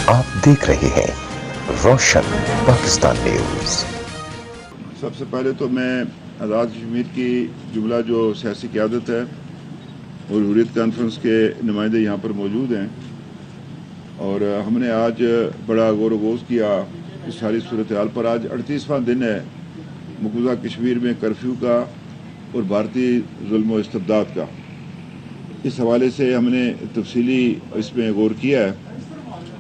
آپ دیکھ رہے ہیں روشن پاکستان نیوز۔ سب سے پہلے تو میں آزاد کشمیر کی جملہ جو سیاسی قیادت ہے اور حریت کانفرنس کے نمائندے یہاں پر موجود ہیں، اور ہم نے آج بڑا غور و خوض کیا اس ساری صورتحال پر۔ آج 38واں دن ہے مقبوضہ کشمیر میں کرفیو کا اور بھارتی ظلم و استبداد کا۔ اس حوالے سے ہم نے تفصیلی اس میں غور کیا ہے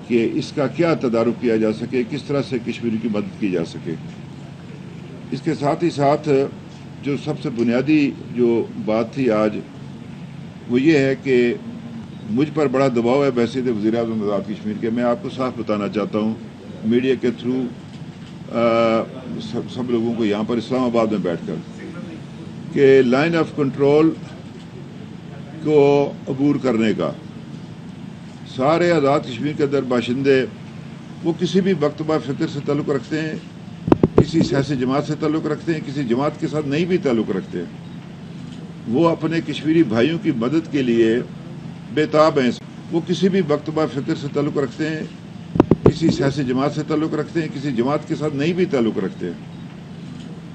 کہ اس کا کیا تدارک کیا جا سکے، کس طرح سے کشمیری کی مدد کی جا سکے۔ اس کے ساتھ ہی ساتھ جو سب سے بنیادی جو بات تھی آج، وہ یہ ہے کہ مجھ پر بڑا دباؤ ہے بحیثیت وزیر اعظم آزاد کشمیر کے۔ میں آپ کو صاف بتانا چاہتا ہوں میڈیا کے تھرو سب لوگوں کو یہاں پر اسلام آباد میں بیٹھ کر، کہ لائن آف کنٹرول کو عبور کرنے کا سارے آزاد کشمیر کے اندر باشندے، وہ کسی بھی مکتبہ فکر سے تعلق رکھتے ہیں، کسی سیاسی جماعت سے تعلق رکھتے ہیں، کسی جماعت کے ساتھ نہیں بھی تعلق رکھتے ہیں، وہ اپنے کشمیری بھائیوں کی مدد کے لیے بے تاب ہیں۔ وہ کسی بھی مکتبہ فکر سے تعلق رکھتے ہیں، کسی سیاسی جماعت سے تعلق رکھتے ہیں، کسی جماعت کے ساتھ نہیں بھی تعلق رکھتے ہیں،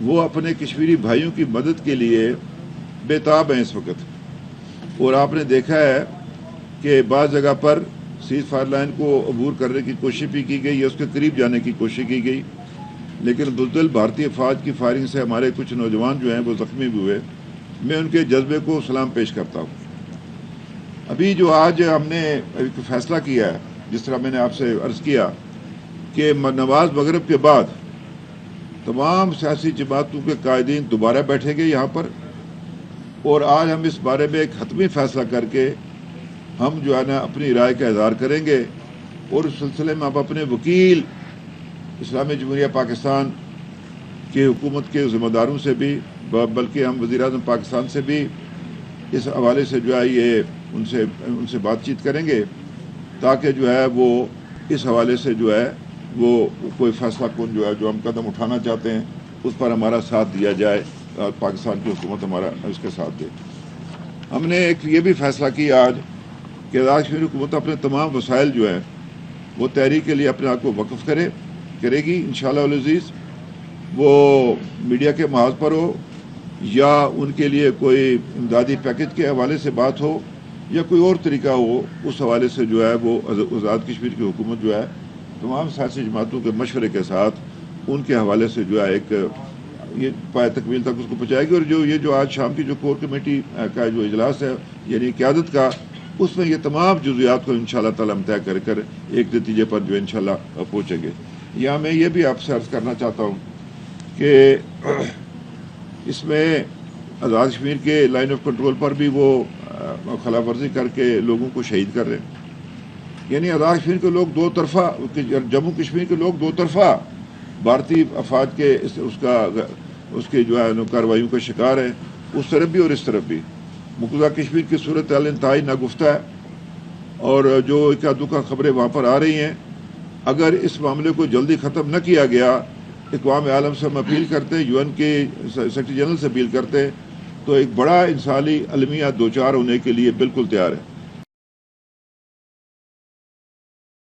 وہ اپنے کشمیری بھائیوں کی مدد کے لیے بے تاب ہیں اس وقت۔ اور آپ نے دیکھا ہے کہ بعض جگہ پر سیز فائر لائن کو عبور کرنے کی کوشش بھی کی گئی یا اس کے قریب جانے کی کوشش کی گئی، لیکن بزدل بھارتی افواج کی فائرنگ سے ہمارے کچھ نوجوان جو ہیں وہ زخمی بھی ہوئے۔ میں ان کے جذبے کو سلام پیش کرتا ہوں۔ ابھی جو آج ہم نے ایک فیصلہ کیا ہے، جس طرح میں نے آپ سے عرض کیا کہ نماز مغرب کے بعد تمام سیاسی جماعتوں کے قائدین دوبارہ بیٹھیں گے یہاں پر، اور آج ہم اس بارے میں ایک حتمی فیصلہ کر کے ہم جو ہے نا اپنی رائے کا اظہار کریں گے، اور اس سلسلے میں آپ اپنے وکیل اسلامی جمہوریہ پاکستان کی حکومت کے ذمہ داروں سے بھی، بلکہ ہم وزیر اعظم پاکستان سے بھی اس حوالے سے جو ہے یہ ان سے بات چیت کریں گے، تاکہ جو ہے وہ اس حوالے سے جو ہے وہ کوئی فیصلہ کن جو ہے جو ہم قدم اٹھانا چاہتے ہیں اس پر ہمارا ساتھ دیا جائے، اور پاکستان کی حکومت ہمارا اس کے ساتھ دے۔ ہم نے ایک یہ بھی فیصلہ کیا آج کہ آزاد کشمیر حکومت اپنے تمام وسائل جو ہیں وہ تحریک کے لیے اپنے آپ کو وقف کرے گی انشاءاللہ العزیز۔ وہ میڈیا کے محاذ پر ہو یا ان کے لیے کوئی امدادی پیکج کے حوالے سے بات ہو یا کوئی اور طریقہ ہو، اس حوالے سے جو ہے وہ آزاد کشمیر کی حکومت جو ہے تمام سیاسی جماعتوں کے مشورے کے ساتھ ان کے حوالے سے جو ہے ایک یہ پائے تکمیل تک اس کو پہنچائے گی۔ اور یہ جو آج شام کی جو کور کمیٹی کا جو اجلاس ہے یعنی قیادت کا، اس میں یہ تمام جزئیات کو انشاءاللہ تعالی ہم طے کر ایک نتیجے پر جو انشاءاللہ پہنچیں گے۔ یہاں میں یہ بھی آپ سے عرض کرنا چاہتا ہوں کہ اس میں آزاد کشمیر کے لائن آف کنٹرول پر بھی وہ خلاف ورزی کر کے لوگوں کو شہید کر رہے ہیں، یعنی آزاد کشمیر کے لوگ دو طرفہ، جموں کشمیر کے لوگ دو طرفہ بھارتی افواج کے اس کے جو ہے کارروائیوں کا شکار ہیں، اس طرف بھی اور اس طرف بھی۔ مقبوضہ کشمیر کی صورتحال انتہائی ناگفتہ ہے، اور جو اکا دکا خبریں وہاں پر آ رہی ہیں، اگر اس معاملے کو جلدی ختم نہ کیا گیا، اقوام عالم سے ہم اپیل کرتے ہیں، UN کے سیکرٹری جنرل سے اپیل کرتے ہیں، تو ایک بڑا انسانی المیہ دوچار ہونے کے لیے بالکل تیار ہے۔